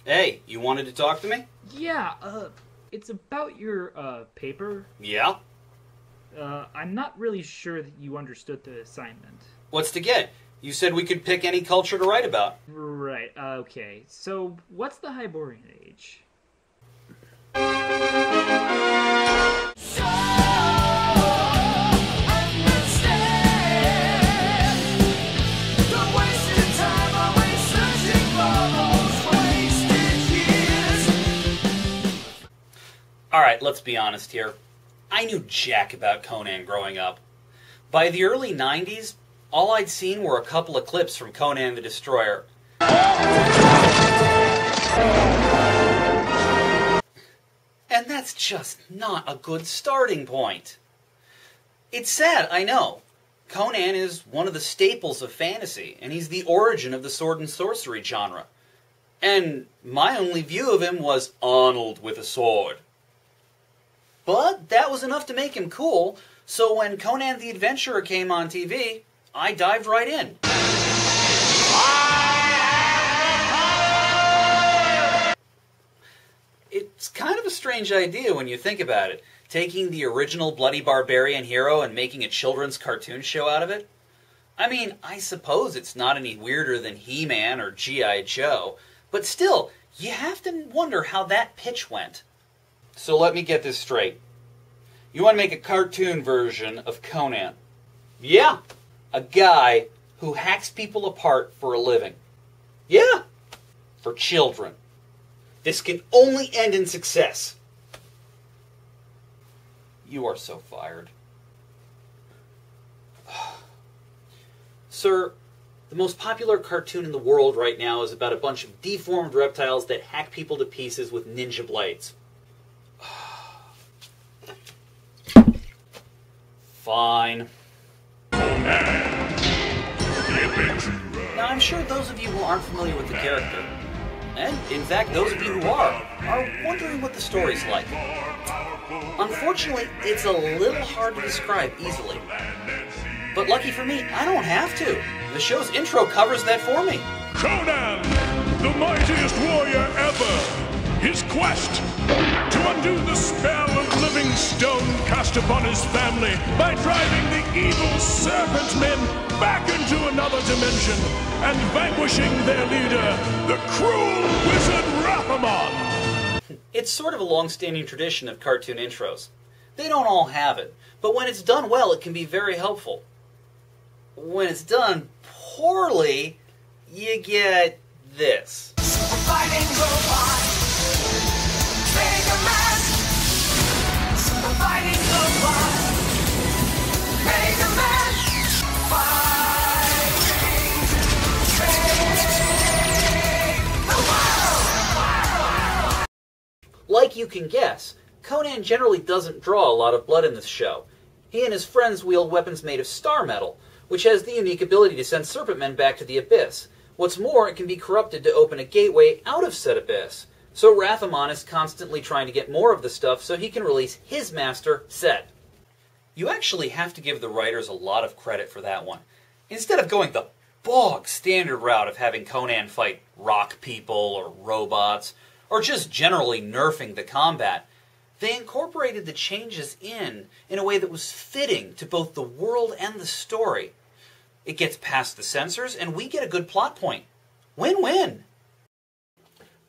Hey, you wanted to talk to me? Yeah, it's about your, paper. Yeah? I'm not really sure that you understood the assignment. What's to get? You said we could pick any culture to write about. Right, okay. So, what's the Hyborian Age? Alright, let's be honest here. I knew jack about Conan growing up. By the early 90s, all I'd seen were a couple of clips from Conan the Destroyer. And that's just not a good starting point. It's sad, I know. Conan is one of the staples of fantasy, and he's the origin of the sword and sorcery genre. And my only view of him was Arnold with a sword. But that was enough to make him cool, so when Conan the Adventurer came on TV, I dived right in. It's kind of a strange idea when you think about it, taking the original bloody barbarian hero and making a children's cartoon show out of it. I mean, I suppose it's not any weirder than He-Man or G.I. Joe, but still, you have to wonder how that pitch went. So let me get this straight. You want to make a cartoon version of Conan? Yeah, a guy who hacks people apart for a living. Yeah, for children. This can only end in success. You are so fired. Sir, the most popular cartoon in the world right now is about a bunch of deformed reptiles that hack people to pieces with ninja blades. Fine. Now, I'm sure those of you who aren't familiar with the character, and in fact those of you who are wondering what the story's like. Unfortunately, it's a little hard to describe easily. But lucky for me, I don't have to. The show's intro covers that for me. Conan, the mightiest warrior ever. His quest to undo the spell of living stone cast upon his family by driving the evil serpent men back into another dimension and vanquishing their leader, the cruel wizard Raphamon. It's sort of a long-standing tradition of cartoon intros. They don't all have it, but when it's done well, it can be very helpful. When it's done poorly, you get this. Fighting robot, Mega Man. Super fighting robot, Mega Man. Fighting to save the world. Like you can guess, Conan generally doesn't draw a lot of blood in this show. He and his friends wield weapons made of star metal, which has the unique ability to send serpent men back to the abyss. What's more, it can be corrupted to open a gateway out of said abyss. So Raphamon is constantly trying to get more of the stuff so he can release his master, Set. You actually have to give the writers a lot of credit for that one. Instead of going the bog standard route of having Conan fight rock people or robots, or just generally nerfing the combat, they incorporated the changes in a way that was fitting to both the world and the story. It gets past the censors, and we get a good plot point. Win-win.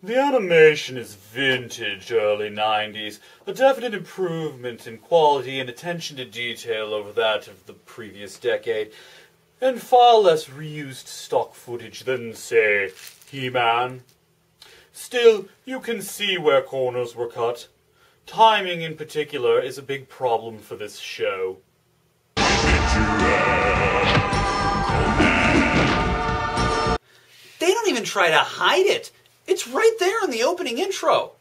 The animation is vintage early 90s, a definite improvement in quality and attention to detail over that of the previous decade, and far less reused stock footage than, say, He-Man. Still, you can see where corners were cut. Timing, in particular, is a big problem for this show. They don't even try to hide it. It's right there in the opening intro.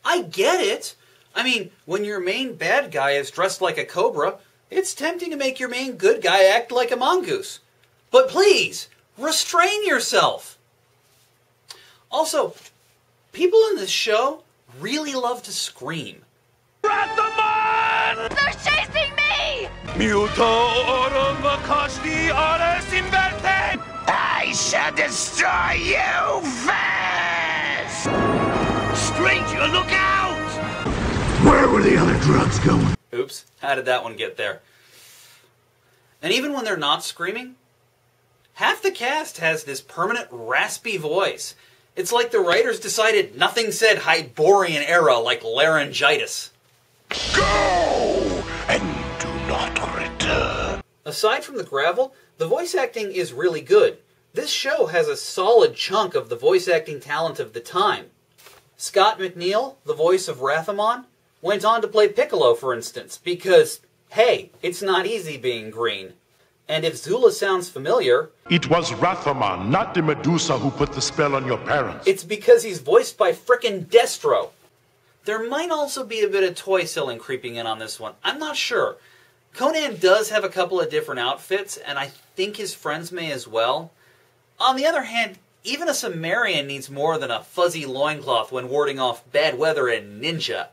I get it. I mean, when your main bad guy is dressed like a cobra, it's tempting to make your main good guy act like a mongoose. But please, restrain yourself. Also, people in this show really love to scream. Rathamon! They're chasing me! Muto cause the orders inverted! I shall destroy you first! Stranger, look out! Where were the other drugs going? Oops, how did that one get there? And even when they're not screaming, half the cast has this permanent raspy voice. It's like the writers decided nothing said Hyborian era like laryngitis. Go! And do not return. Aside from the gravel, the voice acting is really good. This show has a solid chunk of the voice acting talent of the time. Scott McNeil, the voice of Rathamon, went on to play Piccolo, for instance, because, hey, it's not easy being green. And if Zula sounds familiar, It was Rathaman, not the Medusa, who put the spell on your parents. it's because he's voiced by frickin' Destro. There might also be a bit of toy selling creeping in on this one. I'm not sure. Conan does have a couple of different outfits, and I think his friends may as well. On the other hand, even a Sumerian needs more than a fuzzy loincloth when warding off bad weather and ninja.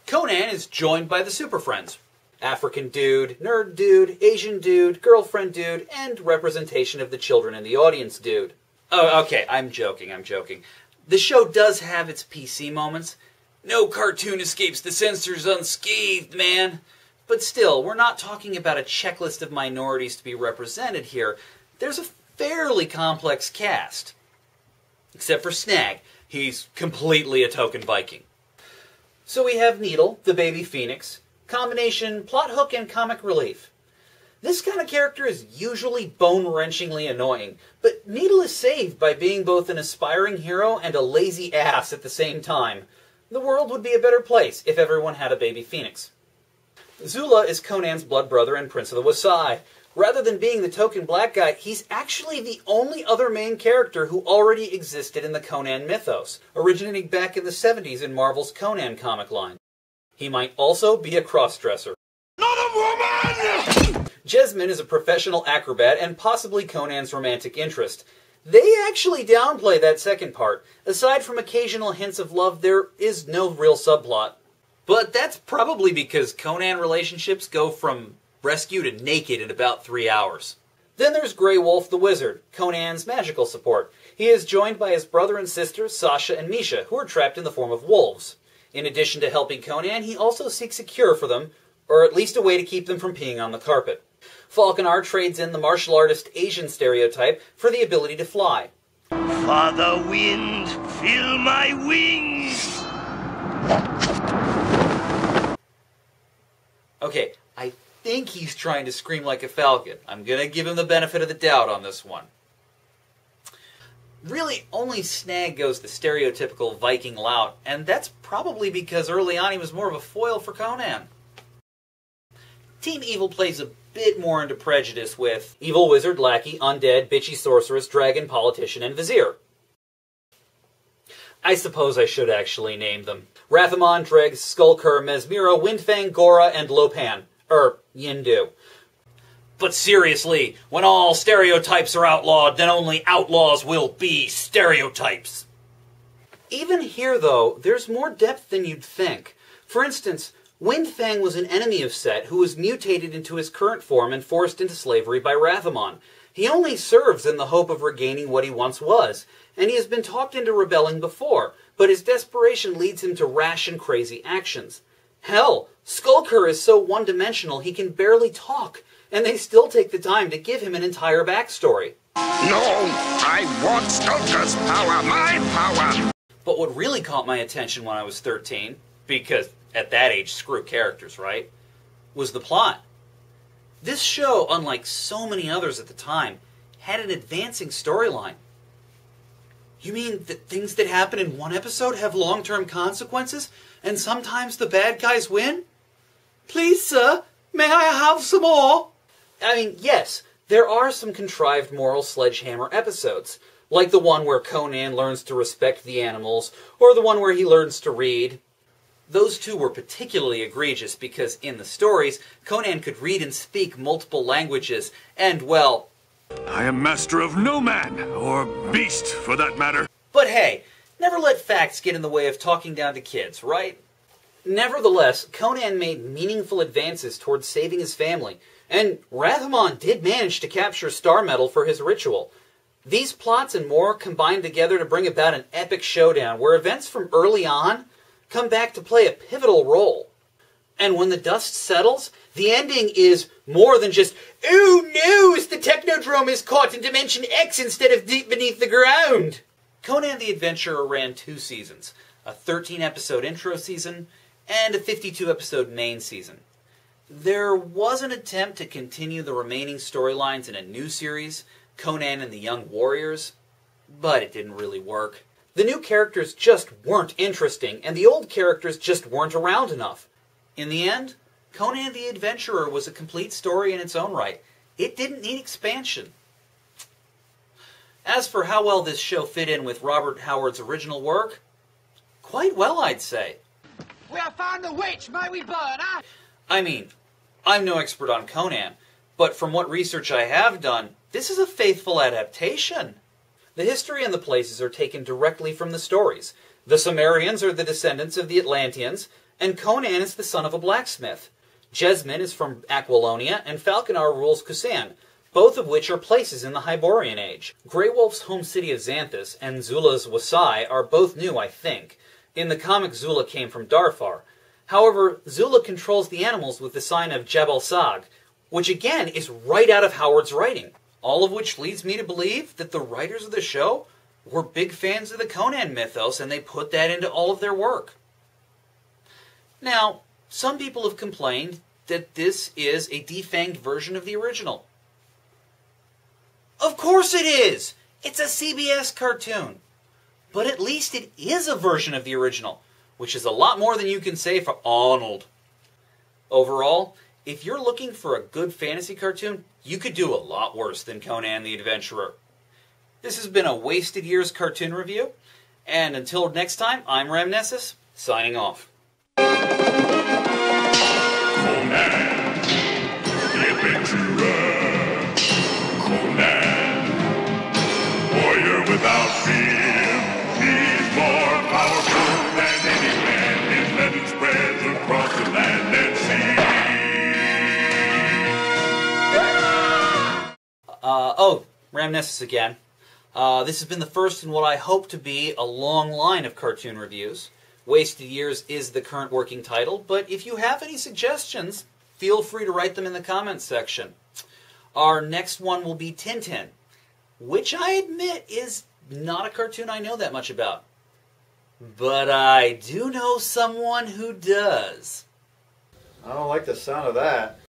Conan is joined by the Super Friends. African dude, nerd dude, Asian dude, girlfriend dude, and representation of the children in the audience dude. Oh, okay, I'm joking. The show does have its PC moments. No cartoon escapes the censors unscathed, man. But still, we're not talking about a checklist of minorities to be represented here. There's a fairly complex cast. Except for Snag. He's completely a token Viking. So we have Needle, the baby phoenix. Combination plot hook and comic relief. This kind of character is usually bone-wrenchingly annoying, but Needle is saved by being both an aspiring hero and a lazy ass at the same time. The world would be a better place if everyone had a baby phoenix. Zula is Conan's blood brother and Prince of the Wasai. Rather than being the token black guy, he's actually the only other main character who already existed in the Conan mythos, originating back in the 70s in Marvel's Conan comic line. He might also be a crossdresser. Not a woman! Jessamine is a professional acrobat and possibly Conan's romantic interest. They actually downplay that second part. Aside from occasional hints of love, there is no real subplot. But that's probably because Conan relationships go from rescue to naked in about 3 hours. Then there's Grey Wolf the Wizard, Conan's magical support. He is joined by his brother and sisters, Sasha and Misha, who are trapped in the form of wolves. In addition to helping Conan, he also seeks a cure for them, or at least a way to keep them from peeing on the carpet. Falconar trades in the martial artist Asian stereotype for the ability to fly. Father Wind, fill my wings! Okay, I think he's trying to scream like a falcon. I'm gonna give him the benefit of the doubt on this one. Really, only Snag goes the stereotypical Viking lout, and that's probably because early on he was more of a foil for Conan. Team Evil plays a bit more into prejudice with Evil Wizard, Lackey, Undead, Bitchy Sorceress, Dragon, Politician, and Vizier. I suppose I should actually name them. Rathamon, Dregs, Skullcur, Mesmira, Windfang, Gora, and Lopan. Yindu. But seriously, when all stereotypes are outlawed, then only outlaws will be stereotypes. Even here, though, there's more depth than you'd think. For instance, Windfang was an enemy of Set who was mutated into his current form and forced into slavery by Rathamon. He only serves in the hope of regaining what he once was, and he has been talked into rebelling before, but his desperation leads him to rash and crazy actions. Hell, Skullcur is so one-dimensional he can barely talk, and they still take the time to give him an entire backstory. No, I want Skulker's power, my power! But what really caught my attention when I was 13, because at that age, screw characters, right, was the plot. This show, unlike so many others at the time, had an advancing storyline. You mean that things that happen in one episode have long-term consequences, and sometimes the bad guys win? Please, sir, may I have some more? I mean, yes, there are some contrived moral sledgehammer episodes, like the one where Conan learns to respect the animals, or the one where he learns to read. Those two were particularly egregious because in the stories, Conan could read and speak multiple languages, and, well... I am master of no man, or beast for that matter. But hey, never let facts get in the way of talking down to kids, right? Nevertheless, Conan made meaningful advances towards saving his family, and Rathamon did manage to capture Star Metal for his ritual. These plots and more combined together to bring about an epic showdown where events from early on come back to play a pivotal role. And when the dust settles, the ending is more than just, "Oh no, the Technodrome is caught in Dimension X instead of deep beneath the ground." Conan the Adventurer ran 2 seasons, a 13-episode intro season and a 52-episode main season. There was an attempt to continue the remaining storylines in a new series, Conan and the Young Warriors, but it didn't really work. The new characters just weren't interesting, and the old characters just weren't around enough. In the end, Conan the Adventurer was a complete story in its own right. It didn't need expansion. As for how well this show fit in with Robert Howard's original work, quite well, I'd say. We have found the witch, may we burn her? I mean, I'm no expert on Conan, but from what research I have done, this is a faithful adaptation. The history and the places are taken directly from the stories. The Sumerians are the descendants of the Atlanteans, and Conan is the son of a blacksmith. Jesmin is from Aquilonia, and Falconar rules Kusan, both of which are places in the Hyborian Age. Grey Wolf's home city of Xanthus and Zula's Wasai are both new, I think. In the comic, Zula came from Darfar. However, Zula controls the animals with the sign of Jabal Sag, which again is right out of Howard's writing. All of which leads me to believe that the writers of the show were big fans of the Conan mythos, and they put that into all of their work. Now, some people have complained that this is a defanged version of the original. Of course it is! It's a CBS cartoon. But at least it is a version of the original, which is a lot more than you can say for Arnold. Overall, if you're looking for a good fantasy cartoon, you could do a lot worse than Conan the Adventurer. This has been a Wasted Years cartoon review, and until next time, I'm Ramnesis, signing off. Conan, the adventurer. Conan, warrior without fear. He's more powerful than any man. His legend spreads across the land and sea. Ramnesis again. This has been the first in what I hope to be a long line of cartoon reviews. Wasted Years is the current working title, but if you have any suggestions, feel free to write them in the comments section. Our next one will be Tintin, which I admit is not a cartoon I know that much about. But I do know someone who does. I don't like the sound of that.